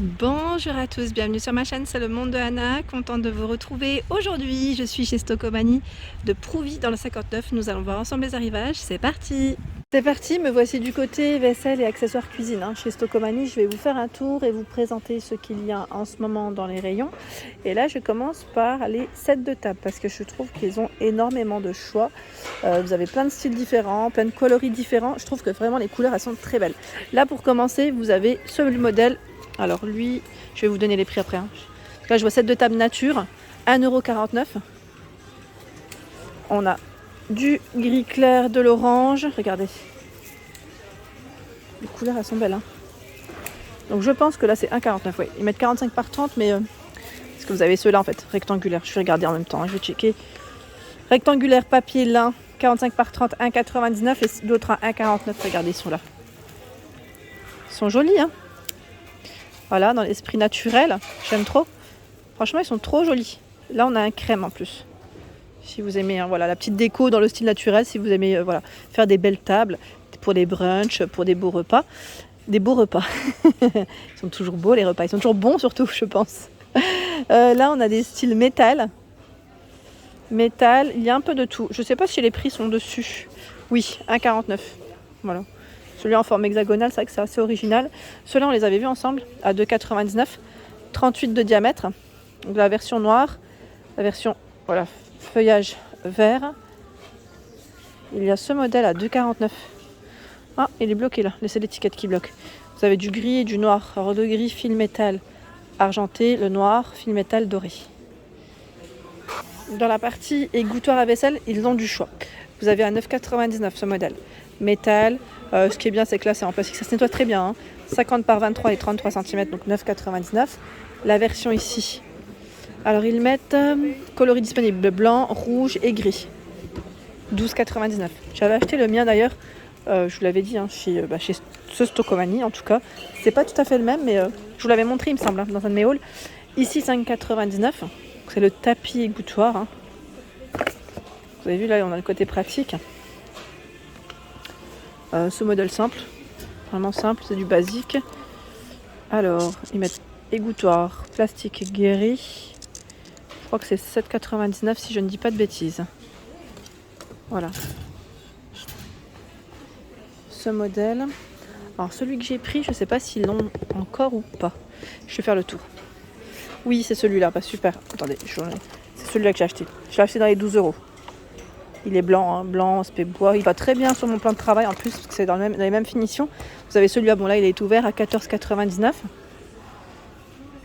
Bonjour à tous, bienvenue sur ma chaîne, c'est le monde de Anna, contente de vous retrouver. Aujourd'hui, je suis chez Stocomanie de Prouvy dans le 59. Nous allons voir ensemble les arrivages, c'est parti! C'est parti, me voici du côté vaisselle et accessoires cuisine. Chez Stocomanie, je vais vous faire un tour et vous présenter ce qu'il y a en ce moment dans les rayons. Et là, je commence par les sets de table parce que je trouve qu'ils ont énormément de choix. Vous avez plein de styles différents, plein de coloris différents. Je trouve que vraiment les couleurs, elles sont très belles. Là, pour commencer, vous avez ce modèle. Alors lui, je vais vous donner les prix après. Là, je vois set de table nature, 1,49 €. On a du gris clair, de l'orange. Regardez. Les couleurs, elles sont belles. Donc je pense que là, c'est 1,49 €. Oui. Ils mettent 45 par 30, mais... parce que vous avez ceux-là, en fait, rectangulaires. Je vais regarder en même temps, je vais checker. Rectangulaire, papier, lin, 45 par 30, 1,99 € et d'autres à 1,49 €. Regardez, ils sont là. Ils sont jolis, Voilà, dans l'esprit naturel, j'aime trop. Franchement, ils sont trop jolis. Là, on a un crème en plus. Si vous aimez, voilà, la petite déco dans le style naturel, si vous aimez, voilà, faire des belles tables pour des brunchs, pour des beaux repas. Des beaux repas. Ils sont toujours beaux, les repas. Ils sont toujours bons, surtout, je pense. Là, on a des styles métal. Métal, il y a un peu de tout. Je ne sais pas si les prix sont dessus. Oui, 1,49 €. Voilà. Celui en forme hexagonale, c'est vrai que c'est assez original. Ceux-là, on les avait vus ensemble à 2,99 €. 38 de diamètre. Donc la version noire, la version voilà, feuillage vert. Il y a ce modèle à 2,49 €. Ah, il est bloqué là. Laissez l'étiquette qui bloque. Vous avez du gris et du noir. Alors de gris, fil métal argenté. Le noir, fil métal doré. Dans la partie égouttoir à vaisselle, ils ont du choix. Vous avez à 9,99 € ce modèle. Métal. Ce qui est bien, c'est que là, c'est en plastique. Ça se nettoie très bien. 50 par 23 et 33 cm, donc 9,99 €. La version ici. Alors, ils mettent coloris disponibles blanc, rouge et gris. 12,99 €. J'avais acheté le mien d'ailleurs. Je vous l'avais dit, chez ce Stocomanie en tout cas. C'est pas tout à fait le même, mais je vous l'avais montré, il me semble, dans un de mes hauls. Ici, 5,99 €. C'est le tapis égouttoir. Vous avez vu, là, on a le côté pratique. Ce modèle simple, vraiment simple, c'est du basique. Alors, ils mettent égouttoir, plastique guéri. Je crois que c'est 7,99 € si je ne dis pas de bêtises. Voilà. Ce modèle. Alors, celui que j'ai pris, je ne sais pas s'ils l'ont encore ou pas. Je vais faire le tour. Oui, c'est celui-là, super. Attendez, c'est celui-là que j'ai acheté. Je l'ai acheté dans les 12 €. Il est blanc, blanc, aspect bois. Il va très bien sur mon plan de travail en plus, parce que c'est dans les mêmes finitions. Vous avez celui-là, bon là il est ouvert à 14,99 €.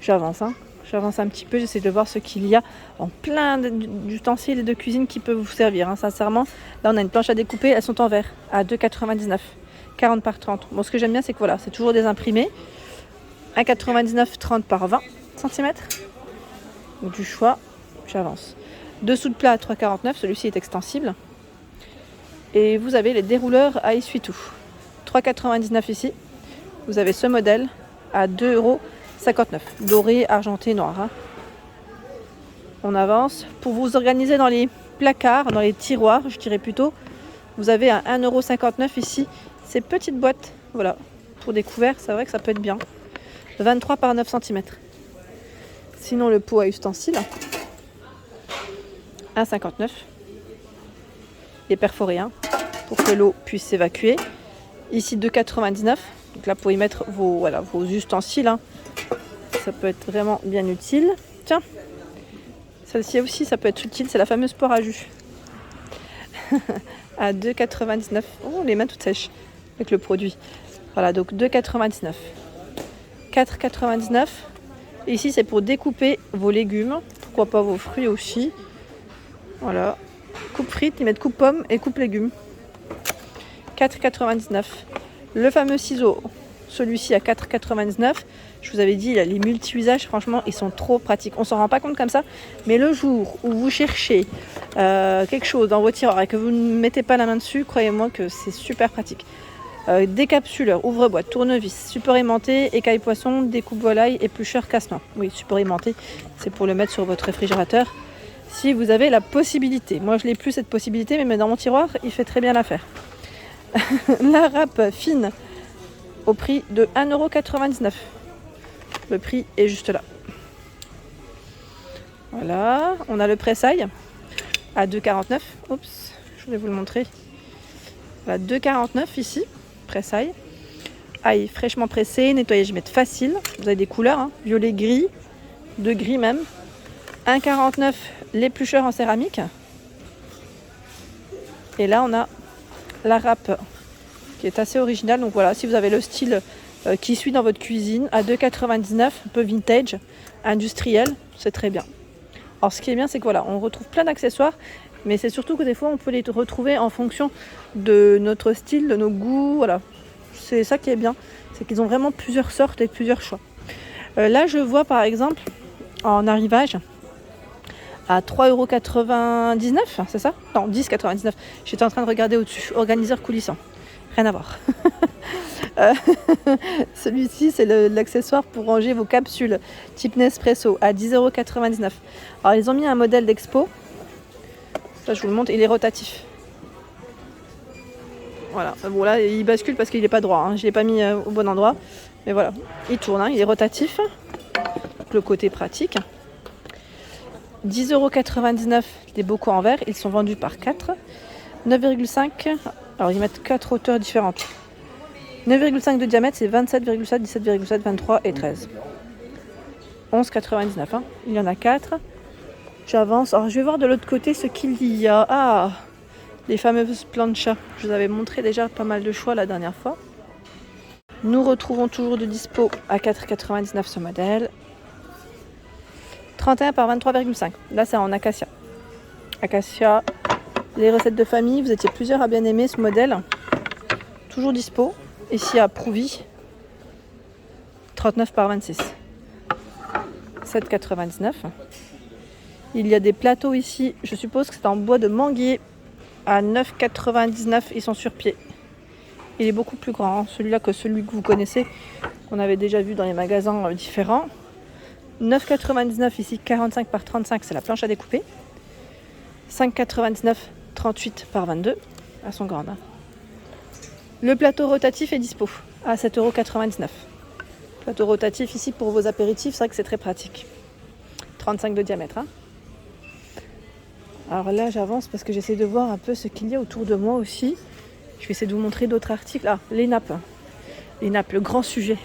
J'avance, J'avance un petit peu, j'essaie de voir ce qu'il y a en plein d'ustensiles de cuisine qui peuvent vous servir. Sincèrement, là on a une planche à découper, elles sont en verre à 2,99 €. 40 par 30. Bon, ce que j'aime bien, c'est que voilà, c'est toujours des imprimés. 1,99 €, 30 par 20 cm. Donc du choix, j'avance. Dessous de plat à 3,49 €, celui-ci est extensible. Et vous avez les dérouleurs à essuie-tout. 3,99 € ici. Vous avez ce modèle à 2,59 €. Doré, argenté, noir. On avance. Pour vous organiser dans les placards, dans les tiroirs, je dirais plutôt, vous avez à 1,59 € ici ces petites boîtes. Voilà. Pour des couverts, c'est vrai que ça peut être bien. 23 par 9 cm. Sinon, le pot à ustensiles. 1,59 €. Et perforé, pour que l'eau puisse s'évacuer. Ici 2,99 €. Donc là, pour y mettre vos ustensiles. Ça peut être vraiment bien utile. Tiens, celle-ci aussi, ça peut être utile. C'est la fameuse poire à jus. À 2,99 €. Oh, les mains toutes sèches avec le produit. Voilà, donc 2,99 €. 4,99 €. Et ici, c'est pour découper vos légumes. Pourquoi pas vos fruits aussi. Voilà. Coupe frites, ils mettent coupe pommes et coupe légumes. 4,99 €. Le fameux ciseau, celui-ci à 4,99 €. Je vous avais dit, les multi-usages, franchement, ils sont trop pratiques. On s'en rend pas compte comme ça. Mais le jour où vous cherchez quelque chose dans vos tiroirs et que vous ne mettez pas la main dessus, croyez-moi que c'est super pratique. Décapsuleur, ouvre-boîte, tournevis, support aimanté, écaille poisson, découpe volaille, éplucheur casse-noix. Oui, support aimanté, c'est pour le mettre sur votre réfrigérateur. Si vous avez la possibilité. Moi, je n'ai plus cette possibilité, mais dans mon tiroir, il fait très bien l'affaire. La râpe fine au prix de 1,99 €. Le prix est juste là. Voilà, on a le pressail à 2,49. Oups, je voulais vous le montrer. Voilà, 2,49 ici, pressail. Ail fraîchement pressé, nettoyage mètre facile. Vous avez des couleurs, hein, violet, gris, de gris même. 1,49 l'éplucheur en céramique. Et là, on a la râpe qui est assez originale. Donc voilà, si vous avez le style qui suit dans votre cuisine, à 2,99, un peu vintage, industriel, c'est très bien. Alors ce qui est bien, c'est que voilà, on retrouve plein d'accessoires, mais c'est surtout que des fois, on peut les retrouver en fonction de notre style, de nos goûts. Voilà, c'est ça qui est bien, c'est qu'ils ont vraiment plusieurs sortes et plusieurs choix. Là, je vois par exemple en arrivage à 3,99 €, c'est ça? Non, 10,99 €. J'étais en train de regarder au-dessus. Organiseur coulissant. Rien à voir. Celui-ci, c'est l'accessoire pour ranger vos capsules type Nespresso à 10,99 €. Alors, ils ont mis un modèle d'expo. Ça, je vous le montre. Il est rotatif. Voilà. Bon, là, il bascule parce qu'il n'est pas droit. Hein. Je ne l'ai pas mis au bon endroit. Mais voilà. Il tourne. Hein. Il est rotatif. Le côté pratique. 10,99 € des bocaux en verre. Ils sont vendus par 4. 9,5. Alors, ils mettent 4 hauteurs différentes. 9,5 de diamètre, c'est 27,7, 17,7, 23 et 13. 11,99. Hein. Il y en a 4. J'avance. Alors, je vais voir de l'autre côté ce qu'il y a. Ah, les fameuses planchas. Je vous avais montré déjà pas mal de choix la dernière fois. Nous retrouvons toujours de dispo à 4,99 ce modèle. 31 par 23,5. Là, c'est en acacia. Acacia, les recettes de famille. Vous étiez plusieurs à bien aimer ce modèle. Toujours dispo. Ici à Prouvy. 39 par 26. 7,99. Il y a des plateaux ici. Je suppose que c'est en bois de manguier. À 9,99. Ils sont sur pied. Il est beaucoup plus grand, hein, celui-là que celui que vous connaissez. Qu'on avait déjà vu dans les magasins différents. 9,99 ici, 45 par 35, c'est la planche à découper. 5,99, 38 par 22. Elles sont grandes. Hein. Le plateau rotatif est dispo à 7,99 €. Plateau rotatif ici pour vos apéritifs, c'est vrai que c'est très pratique. 35 de diamètre. Hein. Alors là, j'avance parce que j'essaie de voir un peu ce qu'il y a autour de moi aussi. Je vais essayer de vous montrer d'autres articles. Ah, les nappes. Les nappes, le grand sujet.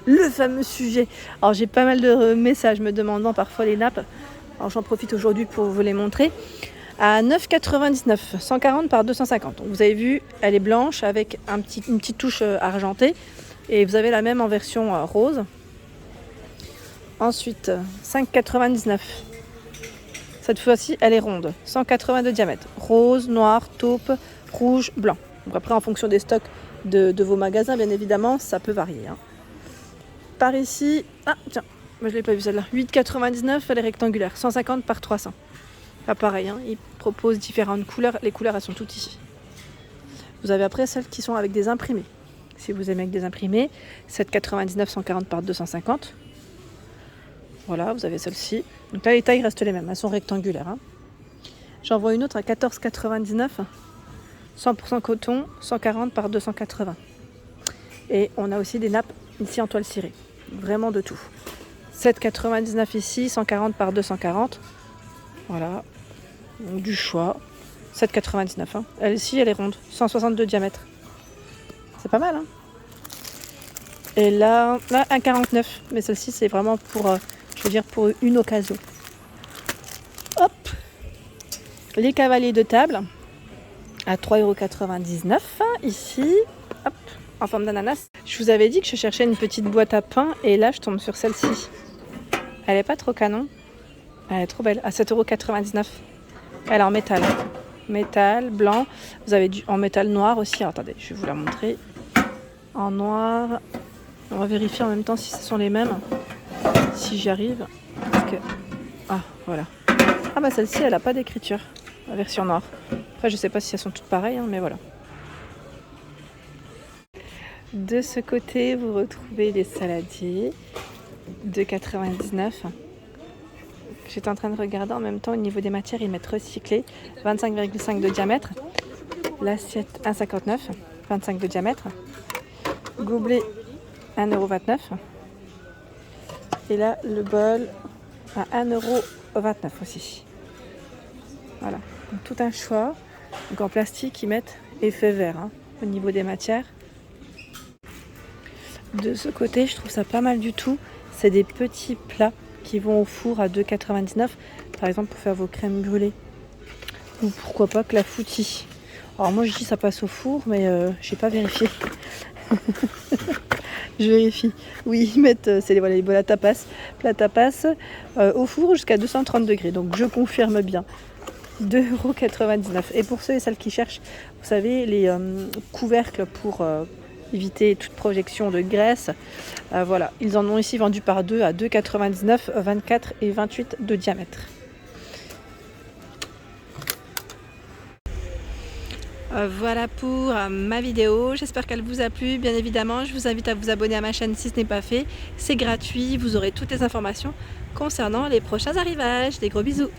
Le fameux sujet. Alors j'ai pas mal de messages me demandant parfois les nappes. Alors j'en profite aujourd'hui pour vous les montrer. À 9,99, 140 par 250. Donc, vous avez vu, elle est blanche avec une petite touche argentée. Et vous avez la même en version rose. Ensuite, 5,99. Cette fois-ci, elle est ronde. 180 de diamètre. Rose, noir, taupe, rouge, blanc. Donc après, en fonction des stocks de vos magasins, bien évidemment, ça peut varier. Hein. Par ici, ah tiens, moi je ne l'ai pas vu celle-là. 8,99, elle est rectangulaire. 150 par 300. Pas pareil, hein. Ils proposent différentes couleurs. Les couleurs, elles sont toutes ici. Vous avez après celles qui sont avec des imprimés. Si vous aimez avec des imprimés, 7,99, 140 par 250. Voilà, vous avez celle-ci. Donc là, les tailles restent les mêmes. Elles sont rectangulaires. Hein. J'en vois une autre à 14,99. 100% coton, 140 par 280. Et on a aussi des nappes ici en toile cirée. Vraiment de tout. 7,99 ici, 140 par 240. Voilà. Donc, du choix. 7,99. Hein. Elle ici, elle est ronde. 162 de diamètre. C'est pas mal, hein. Et là 1,49. Mais celle-ci, c'est vraiment pour, pour une occasion. Hop. Les cavaliers de table. À 3,99 €. Ici. Hop. En forme d'ananas. Je vous avais dit que je cherchais une petite boîte à pain. Et là, je tombe sur celle-ci. Elle est pas trop canon. Elle est trop belle. À 7,99 €. Elle est en métal. Métal, blanc. Vous avez en métal noir aussi. Alors, attendez, je vais vous la montrer. En noir. On va vérifier en même temps si ce sont les mêmes. Si j'y arrive. Parce que... Ah, voilà. Ah bah celle-ci, elle n'a pas d'écriture. La version noire. Après, je sais pas si elles sont toutes pareilles, hein, mais voilà. De ce côté, vous retrouvez les saladiers. 2,99 €. J'étais en train de regarder en même temps au niveau des matières, ils mettent recyclé. 25,5 de diamètre. L'assiette 1,59. 25 de diamètre. Gobelet 1,29 €. Et là, le bol à 1,29 € aussi. Voilà, donc tout un choix. Donc en plastique, ils mettent effet vert hein, au niveau des matières. De ce côté, je trouve ça pas mal du tout. C'est des petits plats qui vont au four à 2,99 €. Par exemple, pour faire vos crèmes brûlées. Ou pourquoi pas clafoutis. Alors moi, je dis ça passe au four, mais je n'ai pas vérifié. Je vérifie. Oui, ils mettent c'est voilà, les bols à tapas, plat tapas, au four jusqu'à 230 degrés. Donc je confirme bien. 2,99 €. Et pour ceux et celles qui cherchent, vous savez, les couvercles pour éviter toute projection de graisse, voilà, ils en ont ici vendu par deux à 2,99 €, 24 et 28 de diamètre. Voilà pour ma vidéo, j'espère qu'elle vous a plu. Bien évidemment, je vous invite à vous abonner à ma chaîne si ce n'est pas fait. C'est gratuit, vous aurez toutes les informations concernant les prochains arrivages. Des gros bisous.